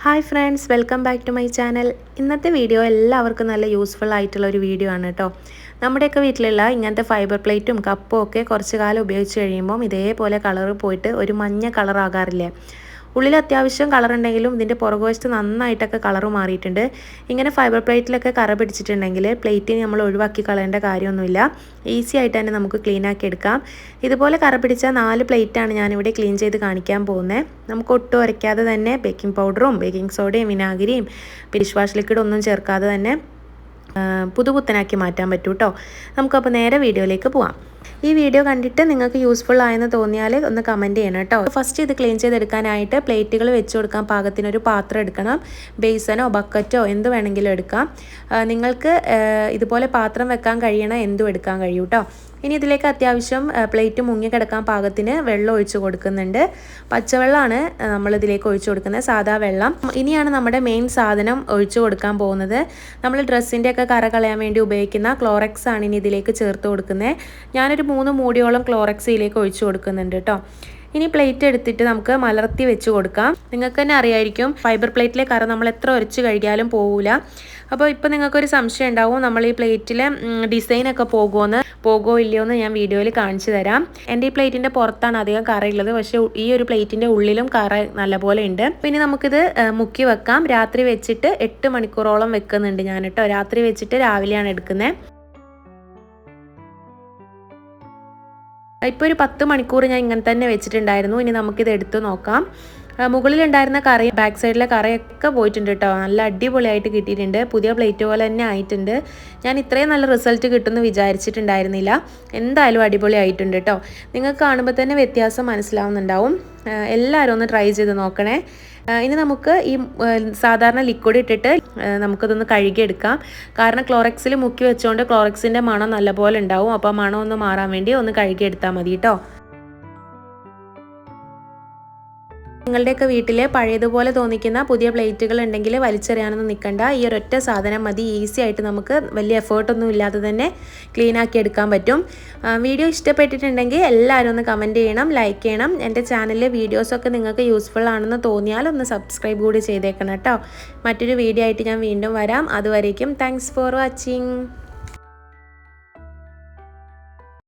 Hi friends, welcome back to my channel. ഇന്നത്തെ video എല്ലാവർക്കും നല്ല യൂസ്ഫുൾ ആയിട്ടുള്ള ഒരു വീഡിയോ ആണ് കേട്ടോ. നമ്മുടെയൊക്കെ വീട്ടിലുള്ള ഇങ്ങനത്തെ ഫൈബർ പ്ലേറ്റും കപ്പും ഒക്കെ കുറച്ച് കാലം ഉപയോഗിച്ച് കഴിയുമ്പം ഇതേപോലെ കളർ പോയിട്ട് ഒരു മഞ്ഞ കളർ ആകാറില്ലേ. ഉള്ളിൽ അത്യാവശ്യം കളർ ഉണ്ടെങ്കിലും ഇതിൻ്റെ പുറകുവശത്ത് നന്നായിട്ടൊക്കെ കളർ മാറിയിട്ടുണ്ട്. ഇങ്ങനെ ഫൈബർ പ്ലേറ്റിലൊക്കെ കറ പിടിച്ചിട്ടുണ്ടെങ്കിൽ പ്ലേറ്റിന് നമ്മൾ ഒഴിവാക്കി കളയേണ്ട കാര്യമൊന്നുമില്ല. ഈസി ആയിട്ട് തന്നെ നമുക്ക് ക്ലീൻ ആക്കി എടുക്കാം. ഇതുപോലെ കറ പിടിച്ച 4 പ്ലേറ്റാണ് ഞാനിവിടെ ക്ലീൻ ചെയ്ത് കാണിക്കാൻ പോകുന്നത്. നമുക്ക് ഒട്ടും ഉരയ്ക്കാതെ തന്നെ ബേക്കിംഗ് പൗഡറും ബേക്കിംഗ് സോഡയും വിനാഗിരിയും ഡിഷ് വാഷ് ലിക്വിഡ് ഒന്നും ചേർക്കാതെ തന്നെ പുതുപുത്തനാക്കി മാറ്റാൻ പറ്റും കേട്ടോ. നമുക്കപ്പോൾ നേരെ വീഡിയോയിലേക്ക് പോവാം. ഈ വീഡിയോ കണ്ടിട്ട് നിങ്ങൾക്ക് യൂസ്ഫുൾ ആയെന്ന് തോന്നിയാൽ ഒന്ന് കമൻറ്റ് ചെയ്യണം കേട്ടോ. ഫസ്റ്റ് ഇത് ക്ലീൻ ചെയ്തെടുക്കാനായിട്ട് പ്ലേറ്റുകൾ വെച്ച് കൊടുക്കാൻ പാകത്തിനൊരു പാത്രം എടുക്കണം. ബേസനോ ബക്കറ്റോ എന്ത് വേണമെങ്കിലും എടുക്കാം. നിങ്ങൾക്ക് ഇതുപോലെ പാത്രം വെക്കാൻ കഴിയണ എന്തും എടുക്കാൻ കഴിയും കേട്ടോ. ഇനി ഇതിലേക്ക് അത്യാവശ്യം പ്ലേറ്റ് മുങ്ങി കിടക്കാൻ പാകത്തിന് വെള്ളം ഒഴിച്ച് കൊടുക്കുന്നുണ്ട്. പച്ചവെള്ളമാണ് നമ്മളിതിലേക്ക് ഒഴിച്ചു കൊടുക്കുന്നത്, സാധാ വെള്ളം. ഇനിയാണ് നമ്മുടെ മെയിൻ സാധനം ഒഴിച്ചു കൊടുക്കാൻ പോകുന്നത്. നമ്മൾ ഡ്രസ്സിൻ്റെ ഒക്കെ കറ കളയാൻ വേണ്ടി ഉപയോഗിക്കുന്ന ക്ലോറക്സ് ആണ് ഇനി ഇതിലേക്ക് ചേർത്ത് കൊടുക്കുന്നത്. ഞാനൊരു 3 മൂടിയോളം ക്ലോറക്സ് ഇതിലേക്ക് ഒഴിച്ചു കൊടുക്കുന്നുണ്ട് കേട്ടോ. ഇനി പ്ലേറ്റ് എടുത്തിട്ട് നമുക്ക് മലർത്തി വെച്ച് കൊടുക്കാം. നിങ്ങൾക്ക് തന്നെ അറിയായിരിക്കും, ഫൈബർ പ്ലേറ്റിലെ കറ നമ്മൾ എത്ര ഉരച്ച് കഴുകിയാലും പോകില്ല. അപ്പോൾ ഇപ്പോൾ നിങ്ങൾക്കൊരു സംശയം ഉണ്ടാവും, നമ്മൾ ഈ പ്ലേറ്റിലെ ഡിസൈനൊക്കെ പോകുമോ ഇല്ലയോ എന്ന് ഞാൻ വീഡിയോയിൽ കാണിച്ചു തരാം. എൻ്റെ ഈ പ്ലേറ്റിൻ്റെ പുറത്താണ് അധികം കറയുള്ളത്, പക്ഷേ ഈ ഒരു പ്ലേറ്റിൻ്റെ ഉള്ളിലും കറ നല്ലപോലെ ഉണ്ട്. പിന്നെ നമുക്കിത് മുക്കി വെക്കാം. രാത്രി വെച്ചിട്ട് 8 മണിക്കൂറോളം വെക്കുന്നുണ്ട് ഞാൻ കേട്ടോ. രാത്രി വെച്ചിട്ട് രാവിലെയാണ് എടുക്കുന്നത്. ഇപ്പോൾ ഒരു 10 മണിക്കൂർ ഞാൻ ഇങ്ങനെ തന്നെ വെച്ചിട്ടുണ്ടായിരുന്നു. ഇനി നമുക്കിത് എടുത്ത് നോക്കാം. മുകളിലുണ്ടായിരുന്ന കറയും ബാക്ക് സൈഡിലെ കറയൊക്കെ പോയിട്ടുണ്ട് കേട്ടോ. നല്ല അടിപൊളിയായിട്ട് കിട്ടിയിട്ടുണ്ട്. പുതിയ പ്ലേറ്റ് പോലെ തന്നെ ആയിട്ടുണ്ട്. ഞാൻ ഇത്രയും നല്ല റിസൾട്ട് കിട്ടുമെന്ന് വിചാരിച്ചിട്ടുണ്ടായിരുന്നില്ല. എന്തായാലും അടിപൊളി ആയിട്ടുണ്ട് കേട്ടോ. നിങ്ങൾക്ക് കാണുമ്പോൾ തന്നെ വ്യത്യാസം മനസ്സിലാവുന്നുണ്ടാവും. എല്ലാവരും ഒന്ന് ട്രൈ ചെയ്ത് നോക്കണേ. ഇനി നമുക്ക് ഈ സാധാരണ ലിക്വിഡ് ഇട്ടിട്ട് നമുക്കതൊന്ന് കഴുകിയെടുക്കാം. കാരണം ക്ലോറക്സിൽ മുക്കി വെച്ചുകൊണ്ട് ക്ലോറക്സിൻ്റെ മണം നല്ലപോലെ ഉണ്ടാവും. അപ്പോൾ മണം ഒന്ന് മാറാൻ വേണ്ടി ഒന്ന് കഴുകിയെടുത്താൽ മതി കേട്ടോ. നിങ്ങളുടെയൊക്കെ വീട്ടിൽ പഴയതുപോലെ തോന്നിക്കുന്ന പുതിയ പ്ലേറ്റുകൾ ഉണ്ടെങ്കിൽ വലിച്ചെറിയാനൊന്നും നിൽക്കണ്ട. ഈ ഒരൊറ്റ സാധനം മതി. ഈസി ആയിട്ട് നമുക്ക് വലിയ എഫേർട്ടൊന്നും ഇല്ലാതെ തന്നെ ക്ലീൻ ആക്കി എടുക്കാൻ പറ്റും. വീഡിയോ ഇഷ്ടപ്പെട്ടിട്ടുണ്ടെങ്കിൽ എല്ലാവരും ഒന്ന് കമൻറ്റ് ചെയ്യണം, ലൈക്ക് ചെയ്യണം. എൻ്റെ ചാനലിലെ വീഡിയോസൊക്കെ നിങ്ങൾക്ക് യൂസ്ഫുൾ ആണെന്ന് തോന്നിയാൽ ഒന്ന് സബ്സ്ക്രൈബ് കൂടി ചെയ്തേക്കണം കേട്ടോ. മറ്റൊരു വീഡിയോ ആയിട്ട് ഞാൻ വീണ്ടും വരാം. അതുവരേക്കും താങ്ക്സ് ഫോർ വാച്ചിങ്.